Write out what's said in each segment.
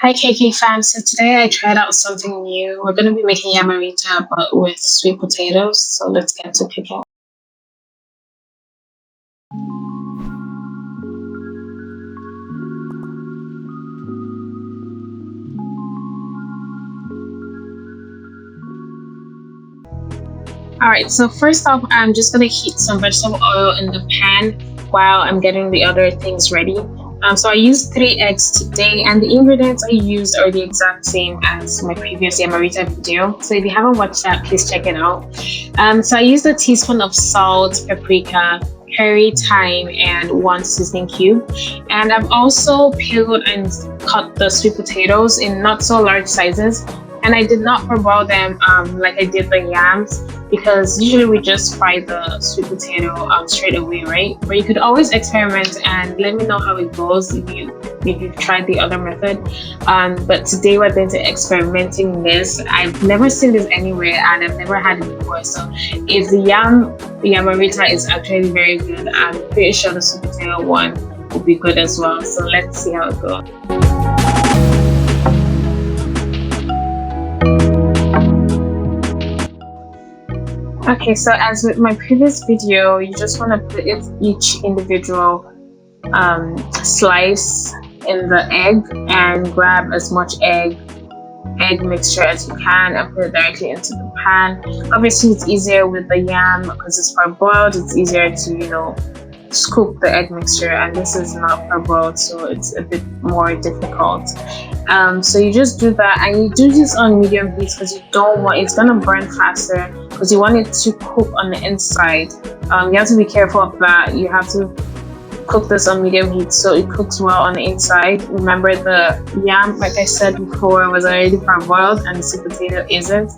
Hi KK fam. So today I tried out something new. We're gonna be making Yamarita but with sweet potatoes. So let's get to cooking. Alright, so first off I'm just gonna heat some vegetable oil in the pan while I'm getting the other things ready. So I used 3 eggs today, and the ingredients I used are the exact same as my previous Yamarita video. So if you haven't watched that, please check it out. So I used a teaspoon of salt, paprika, curry, thyme, and 1 seasoning cube. And I've also peeled and cut the sweet potatoes in not so large sizes. And I did not parboil them like I did the yams, because usually we just fry the sweet potato straight away, right? But you could always experiment and let me know how it goes if you've tried the other method. But today we're going to experimenting this. I've never seen this anywhere and I've never had it before. So if the yamarita is actually very good, I'm pretty sure the sweet potato one will be good as well. So let's see how it goes. Okay, so as with my previous video, you just want to put each individual slice in the egg and grab as much egg mixture as you can and put it directly into the pan. Obviously, it's easier with the yam because it's parboiled. It's easier to scoop the egg mixture, and this is not parboiled, so it's a bit more difficult. So you just do that, and you do this on medium heat because you don't want it's gonna burn faster, because you want it to cook on the inside. You have to be careful of that. You have to cook this on medium heat so it cooks well on the inside. Remember, the yam, like I said before, was already parboiled and the sweet potato isn't.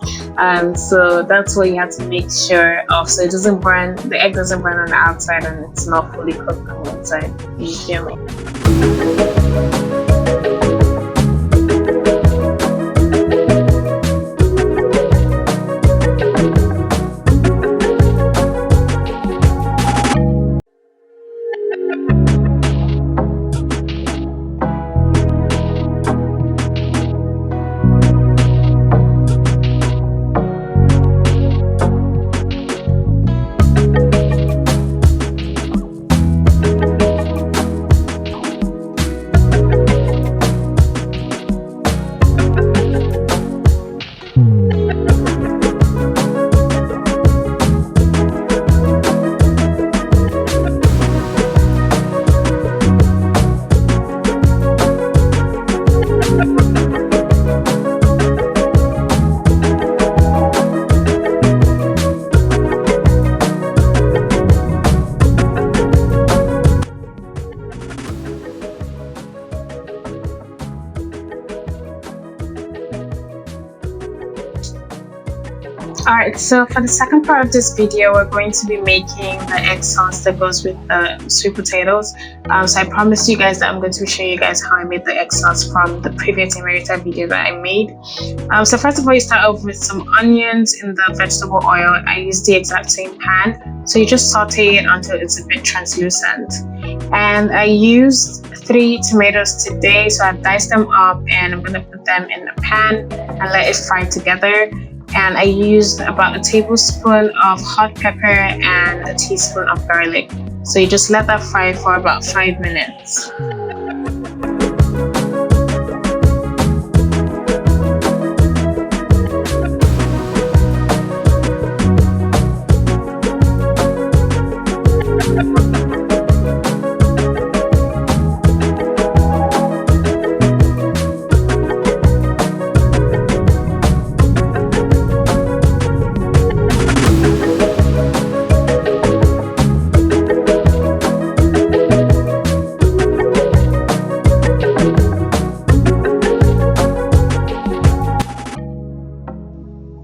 So that's what you have to make sure of, so it doesn't burn, the egg doesn't burn on the outside and it's not fully cooked on the inside. You feel me? Alright, so for the second part of this video, we're going to be making the egg sauce that goes with the sweet potatoes. So I promised you guys that I'm going to show you guys how I made the egg sauce from the previous Yamarita video that I made. So first of all, you start off with some onions in the vegetable oil. I used the exact same pan, so you just saute it until it's a bit translucent. And I used 3 tomatoes today, so I've diced them up and I'm going to put them in the pan and let it fry together. And I used about a tablespoon of hot pepper and a teaspoon of garlic. So you just let that fry for about 5 minutes.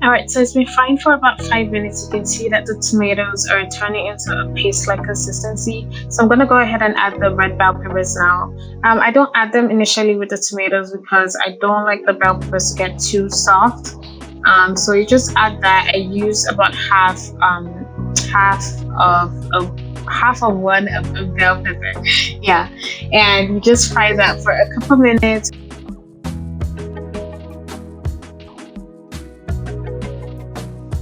Alright, so it's been frying for about 5 minutes. You can see that the tomatoes are turning into a paste-like consistency. So I'm going to go ahead and add the red bell peppers now. I don't add them initially with the tomatoes because I don't like the bell peppers to get too soft. So you just add that. I use about half of one of a bell pepper. Yeah, and you just fry that for a couple minutes.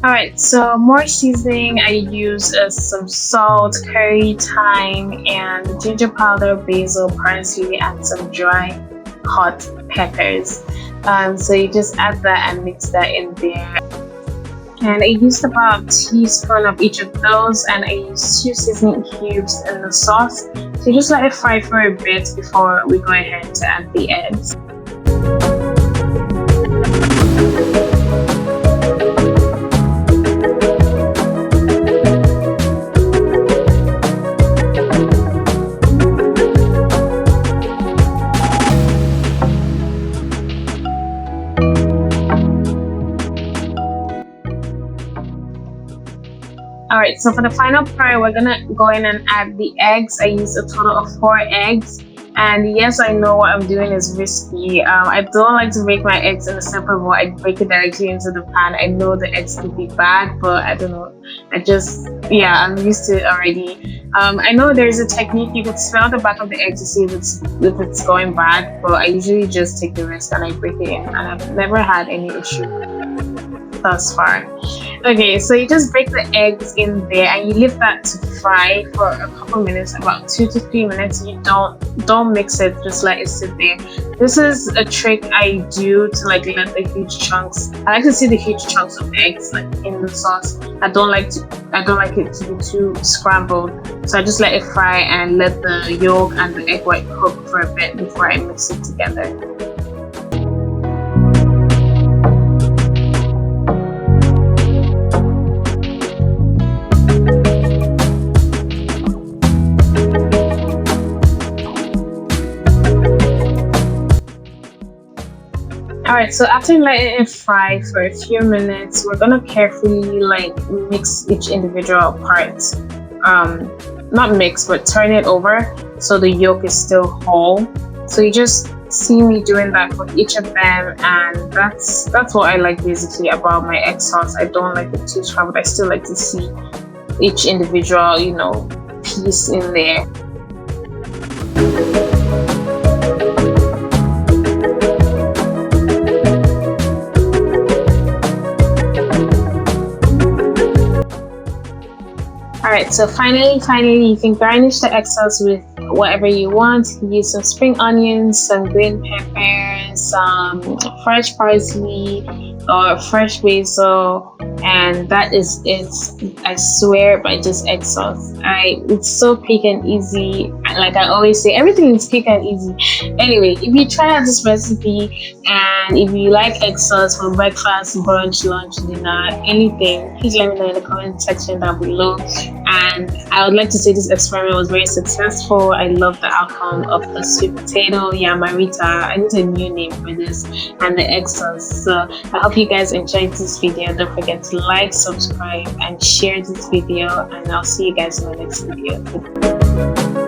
Alright, so more seasoning I use some salt, curry, thyme, and ginger powder, basil, parsley, and some dry hot peppers. So you just add that and mix that in there. And I used about a teaspoon of each of those, and I used 2 seasoning cubes in the sauce. So just let it fry for a bit before we go ahead to add the eggs. Alright, so for the final part, we're gonna go in and add the eggs. I used a total of 4 eggs. And yes, I know what I'm doing is risky. I don't like to break my eggs in a separate bowl. I break it directly into the pan. I know the eggs could be bad, but I don't know. I'm used to it already. I know there's a technique. You could smell the back of the egg to see if it's going bad, but I usually just take the risk and I break it in, and I've never had any issue thus far. Okay, so you just break the eggs in there and you leave that to fry for a couple minutes, about 2 to 3 minutes. You don't mix it, just let it sit there. This is a trick I do to like let the huge chunks. I like to see the huge chunks of eggs like in the sauce. I don't like it to be too scrambled, so I just let it fry and let the yolk and the egg white cook for a bit before I mix it together. Alright, so after letting it fry for a few minutes, we're gonna carefully like mix each individual part. Not mix, but turn it over so the yolk is still whole. So you just see me doing that for each of them, and that's what I like basically about my egg sauce. I don't like it too scrambled. I still like to see each individual, piece in there. Alright, so finally, you can garnish the egg sauce with whatever you want. You can use some spring onions, some green peppers, some fresh parsley, or fresh basil, and that is it. I swear by just egg sauce. It's so quick and easy. Like I always say, everything is quick and easy. Anyway, if you try out this recipe and if you like egg sauce for breakfast, brunch, lunch, dinner, anything, please let me know in the comment section down below. And I would like to say this experiment was very successful. I love the outcome of the sweet potato Yamarita. I need a new name for this, and the egg sauce. So I hope you guys enjoyed this video. Don't forget to like, subscribe, and share this video, and I'll see you guys in the next video.